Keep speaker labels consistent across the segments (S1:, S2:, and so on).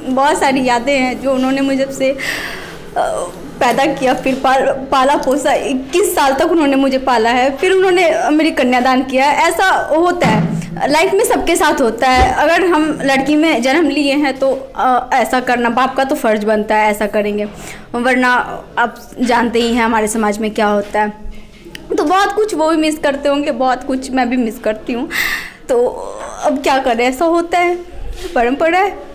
S1: बहुत सारी यादें हैं जो उन्होंने मुझे से पैदा किया, फिर पाला पोसा। 21 साल तक उन्होंने मुझे पाला है, फिर उन्होंने मेरी कन्यादान किया। ऐसा होता है, लाइफ में सबके साथ होता है। अगर हम लड़की में जन्म लिए हैं तो ऐसा करना बाप का तो फ़र्ज़ बनता है, ऐसा करेंगे, वरना आप जानते ही हैं हमारे समाज में क्या होता है। तो बहुत कुछ वो भी मिस करते होंगे, बहुत कुछ मैं भी मिस करती हूँ। तो अब क्या करें, ऐसा होता है, परंपरा है।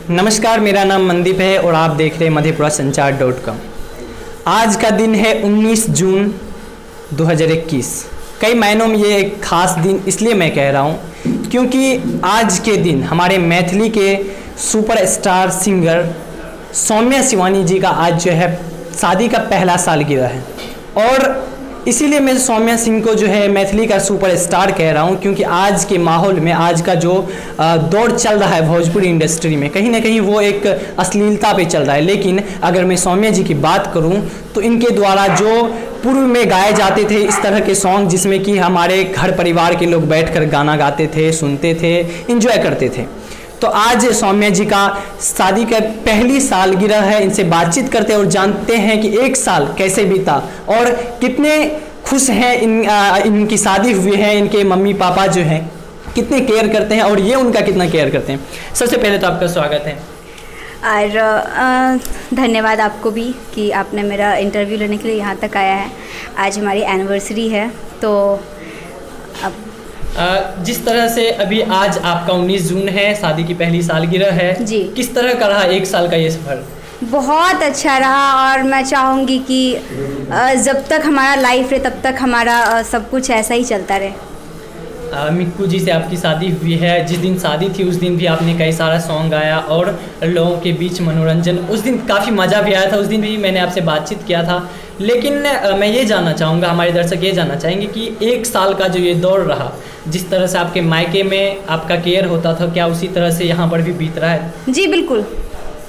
S2: नमस्कार, मेरा नाम मनदीप है और आप देख रहे हैं मधेपुरासंचार.com। आज का दिन है 19 जून 2021। कई मायनों में ये एक ख़ास दिन इसलिए मैं कह रहा हूँ क्योंकि आज के दिन हमारे मैथिली के सुपरस्टार सिंगर सौम्या शिवानी जी का आज जो है शादी का पहला सालगिरह है। और इसीलिए मैं सौम्या सिंह को जो है मैथिली का सुपरस्टार कह रहा हूँ, क्योंकि आज के माहौल में आज का जो दौर चल रहा है भोजपुरी इंडस्ट्री में, कहीं ना कहीं वो एक अश्लीलता पे चल रहा है। लेकिन अगर मैं सौम्या जी की बात करूँ तो इनके द्वारा जो पूर्व में गाए जाते थे इस तरह के सॉन्ग, जिसमें कि हमारे घर परिवार के लोग बैठकर गाना गाते थे, सुनते थे, एंजॉय करते थे। तो आज सौम्या जी का शादी का पहली सालगिरह है। इनसे बातचीत करते हैं और जानते हैं कि एक साल कैसे बीता और कितने खुश हैं इनकी शादी हुई है। इनके मम्मी पापा जो हैं कितने केयर करते हैं और ये उनका कितना केयर करते हैं। सबसे पहले तो आपका स्वागत है
S1: और धन्यवाद आपको भी कि आपने मेरा इंटरव्यू लेने के लिए यहाँ तक आया है। आज हमारी एनिवर्सरी है, तो अब
S2: जिस तरह से अभी आज आपका 19 जून है, शादी की पहली सालगिरह है
S1: जी,
S2: किस तरह का रहा एक साल का ये सफ़र?
S1: बहुत अच्छा रहा और मैं चाहूँगी कि जब तक हमारा लाइफ रहे तब तक हमारा सब कुछ ऐसा ही चलता रहे।
S2: मिक्कू जी से आपकी शादी हुई है। जिस दिन शादी थी उस दिन भी आपने कई सारा सॉन्ग गाया और लोगों के बीच मनोरंजन, उस दिन काफ़ी मज़ा भी आया था। उस दिन भी मैंने आपसे बातचीत किया था। लेकिन मैं ये जानना चाहूँगा, हमारे दर्शक ये जानना चाहेंगे कि एक साल का जो ये दौर रहा, जिस तरह से आपके मायके में आपका केयर होता था, क्या उसी तरह से यहाँ पर भी बीत रहा है?
S1: जी बिल्कुल,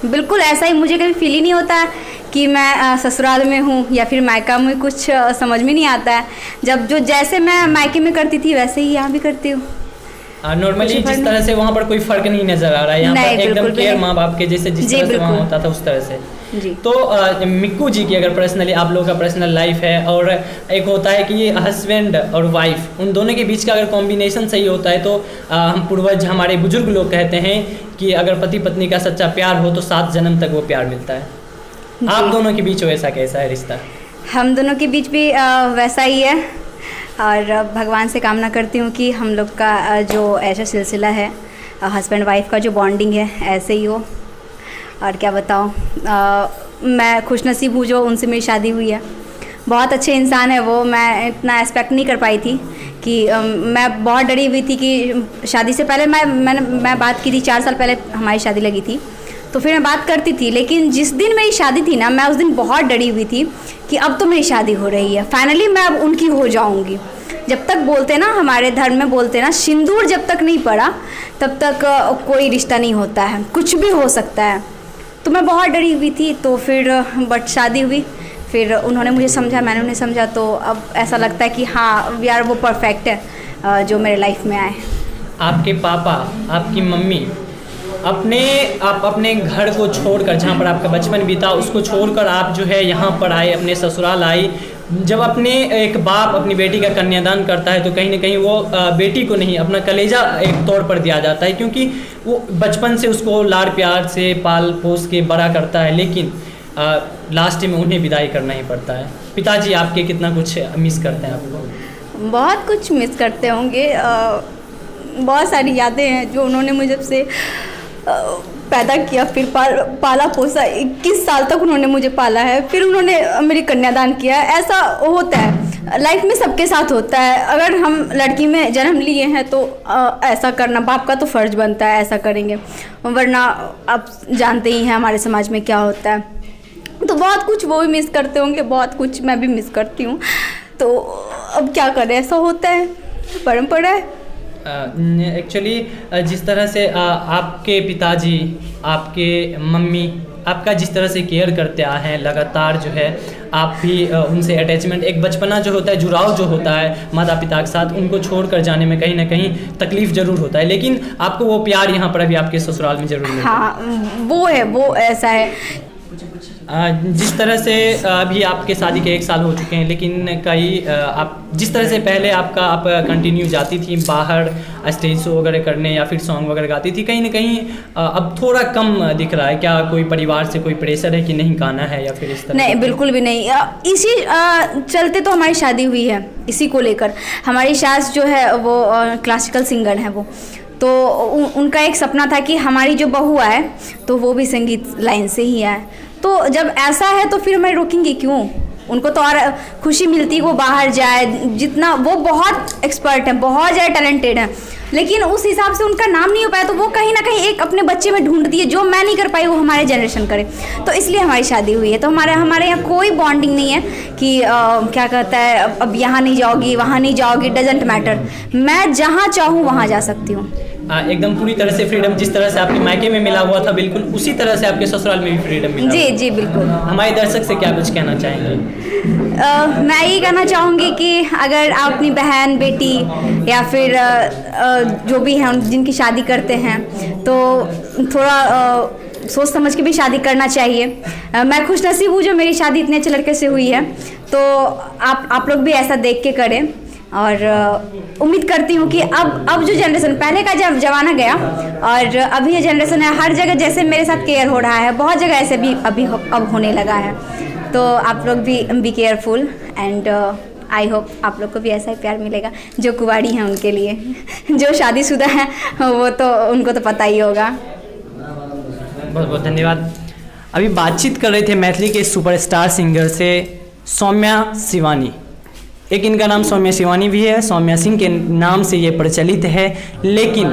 S1: बिल्कुल ऐसा ही। मुझे कभी फील ही नहीं होता है कि मैं ससुराल में हूँ या फिर मायका में, कुछ समझ में नहीं आता है। जब जो जैसे मैं मायके में करती थी वैसे ही यहाँ भी करती हूँ।
S2: नॉर्मली जिस तरह से वहाँ पर कोई फ़र्क नहीं नज़र आ रहा है, यहाँ पर एकदम केयर माँ बाप के जैसे जिस तरह से वहाँ होता था उस तरह से
S1: जी।
S2: तो मिक्कू जी की अगर पर्सनली आप लोगों का पर्सनल लाइफ है और एक होता है कि ये हस्बैंड और वाइफ, उन दोनों के बीच का अगर कॉम्बिनेशन सही होता है तो हम पूर्वज हमारे बुजुर्ग लोग कहते हैं कि अगर पति पत्नी का सच्चा प्यार हो तो 7 जन्म तक वो प्यार मिलता है। आप दोनों के बीच वैसा कैसा है रिश्ता?
S1: हम दोनों के बीच भी वैसा ही है और भगवान से कामना करती हूँ कि हम लोग का जो ऐसा सिलसिला है, हस्बैंड वाइफ का जो बॉन्डिंग है ऐसे ही हो। और क्या बताऊँ, मैं खुशनसीब हूँ जो उनसे मेरी शादी हुई है। बहुत अच्छे इंसान है वो। मैं इतना एक्सपेक्ट नहीं कर पाई थी कि मैं बहुत डरी हुई थी कि शादी से पहले मैं बात की थी, 4 साल पहले हमारी शादी लगी थी, तो फिर मैं बात करती थी। लेकिन जिस दिन मेरी शादी थी ना, मैं उस दिन बहुत डरी हुई थी कि अब तो मेरी शादी हो रही है, फाइनली मैं अब उनकी हो जाऊंगी। जब तक बोलते ना, हमारे धर्म में बोलते ना, सिंदूर जब तक नहीं पड़ा तब तक कोई रिश्ता नहीं होता है, कुछ भी हो सकता है। तो मैं बहुत डरी हुई थी। तो फिर बट शादी हुई, फिर उन्होंने मुझे समझा, मैंने उन्हें समझा। तो अब ऐसा लगता है कि हाँ यार वो परफेक्ट है जो मेरे लाइफ में आए।
S2: आपके पापा, आपकी मम्मी आप अपने घर को छोड़कर, जहाँ पर आपका बचपन बीता, उसको छोड़कर आप जो है यहाँ पर आए, अपने ससुराल आई। जब अपने एक बाप अपनी बेटी का कन्यादान करता है तो कहीं ना कहीं वो बेटी को नहीं, अपना कलेजा एक तौर पर दिया जाता है, क्योंकि वो बचपन से उसको लाड़ प्यार से पाल पोस के बड़ा करता है। लेकिन लास्ट में उन्हें विदाई करना ही पड़ता है। पिताजी आपके कितना कुछ मिस करते हैं आपको?
S1: बहुत कुछ मिस करते होंगे। बहुत सारी यादें हैं जो उन्होंने मुझे से पैदा किया, फिर पाला पोसा। 21 साल तक उन्होंने मुझे पाला है, फिर उन्होंने मेरी कन्यादान किया। ऐसा होता है, लाइफ में सबके साथ होता है। अगर हम लड़की में जन्म लिए हैं तो ऐसा करना बाप का तो फ़र्ज़ बनता है, ऐसा करेंगे, वरना आप जानते ही हैं हमारे समाज में क्या होता है। तो बहुत कुछ वो भी मिस करते होंगे, बहुत कुछ मैं भी मिस करती हूँ। तो अब क्या करें, ऐसा होता है, परंपरा है।
S2: एक्चुअली जिस तरह से आपके पिताजी, आपके मम्मी आपका जिस तरह से केयर करते आए हैं लगातार, जो है आप भी उनसे अटैचमेंट, एक बचपना जो होता है, जुड़ाव जो होता है माता पिता के साथ, उनको छोड़कर जाने में कहीं ना कहीं तकलीफ ज़रूर होता है, लेकिन आपको वो प्यार यहाँ पर अभी आपके ससुराल में ज़रूर मिलता है।
S1: हाँ वो है, वो ऐसा है।
S2: जिस तरह से अभी आपके शादी के 1 साल हो चुके हैं, लेकिन कई आप जिस तरह से पहले आप कंटिन्यू जाती थी बाहर स्टेज शो वगैरह करने या फिर सॉन्ग वगैरह गाती थी, कहीं ना कहीं अब थोड़ा कम दिख रहा है। क्या कोई परिवार से कोई प्रेशर है कि नहीं गाना है या फिर इस तरह? नहीं,
S1: बिल्कुल भी नहीं। इसी चलते तो हमारी शादी हुई है, इसी को लेकर। हमारी सास जो है वो क्लासिकल सिंगर है, वो तो उनका एक सपना था कि हमारी जो बहू आए तो वो भी संगीत लाइन से ही आए। तो जब ऐसा है तो फिर मैं रोकेंगी क्यों? उनको तो और खुशी मिलती है वो बाहर जाए, जितना वो बहुत एक्सपर्ट है, बहुत ज़्यादा टैलेंटेड है, लेकिन उस हिसाब से उनका नाम नहीं हो पाया, तो वो कहीं ना कहीं एक अपने बच्चे में ढूंढती है जो मैं नहीं कर पाई वो हमारे जनरेशन करे। तो इसलिए हमारी शादी हुई है। तो हमारे यहाँ कोई बॉन्डिंग नहीं है कि क्या कहता है अब यहाँ नहीं जाओगी, वहाँ नहीं जाओगी, डजेंट मैटर। मैं जहाँ चाहूँ वहाँ जा सकती हूँ।
S2: एकदम पूरी तरह से फ्रीडम, जिस तरह से आपके मायके में मिला हुआ था बिल्कुल उसी तरह से आपके ससुराल में भी फ्रीडम मिला।
S1: जी जी बिल्कुल।
S2: हमारे दर्शक से क्या कुछ कहना चाहेंगे?
S1: मैं यही कहना चाहूँगी कि अगर आप अपनी बहन, बेटी या फिर जो भी हैं जिनकी शादी करते हैं तो थोड़ा सोच समझ के भी शादी करना चाहिए। मैं खुशनसीब हूँ जो मेरी शादी इतने अच्छे लड़के से हुई है, तो आप लोग भी ऐसा देख के करें। और उम्मीद करती हूँ कि अब जो जनरेशन, पहले का जब ज़माना गया और अभी ये जनरेशन है, हर जगह जैसे मेरे साथ केयर हो रहा है, बहुत जगह ऐसे भी अब होने लगा है। तो आप लोग भी be careful and I hope आप लोग को भी ऐसा ही प्यार मिलेगा जो कुंवारी हैं उनके लिए। जो शादीशुदा हैं वो तो उनको तो पता ही होगा।
S2: बहुत बहुत धन्यवाद। अभी बातचीत कर रहे थे मैथिली के सुपरस्टार सिंगर से सौम्या शिवानी। एक इनका नाम सौम्या शिवानी भी है, सौम्या सिंह के नाम से ये प्रचलित है, लेकिन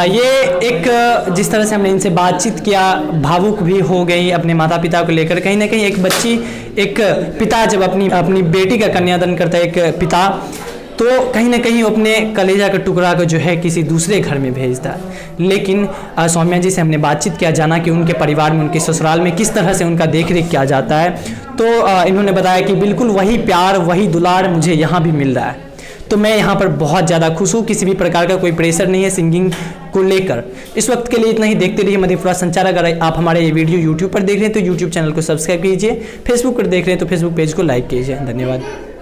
S2: ये एक जिस तरह से हमने इनसे बातचीत किया, भावुक भी हो गई अपने माता पिता को लेकर। कहीं ना कहीं एक बच्ची, एक पिता जब अपनी बेटी का कन्यादान करता है, एक पिता, तो कहीं ना कहीं अपने कलेजा का टुकड़ा को जो है किसी दूसरे घर में भेजता है। लेकिन सौम्या जी से हमने बातचीत किया, जाना कि उनके परिवार में, उनके ससुराल में किस तरह से उनका देख रेख किया जाता है। तो इन्होंने बताया कि बिल्कुल वही प्यार, वही दुलार मुझे यहाँ भी मिल रहा है। तो मैं यहाँ पर बहुत ज़्यादा खुश हूँ, किसी भी प्रकार का कोई प्रेशर नहीं है सिंगिंग को लेकर। इस वक्त के लिए इतना ही। देखते रहिए मधेपुरा संचार। अगर आप हमारे ये वीडियो यूट्यूब पर देख रहे हैं तो यूट्यूब चैनल को सब्सक्राइब कीजिए, फेसबुक पर देख रहे हैं तो फेसबुक पेज को लाइक कीजिए। धन्यवाद।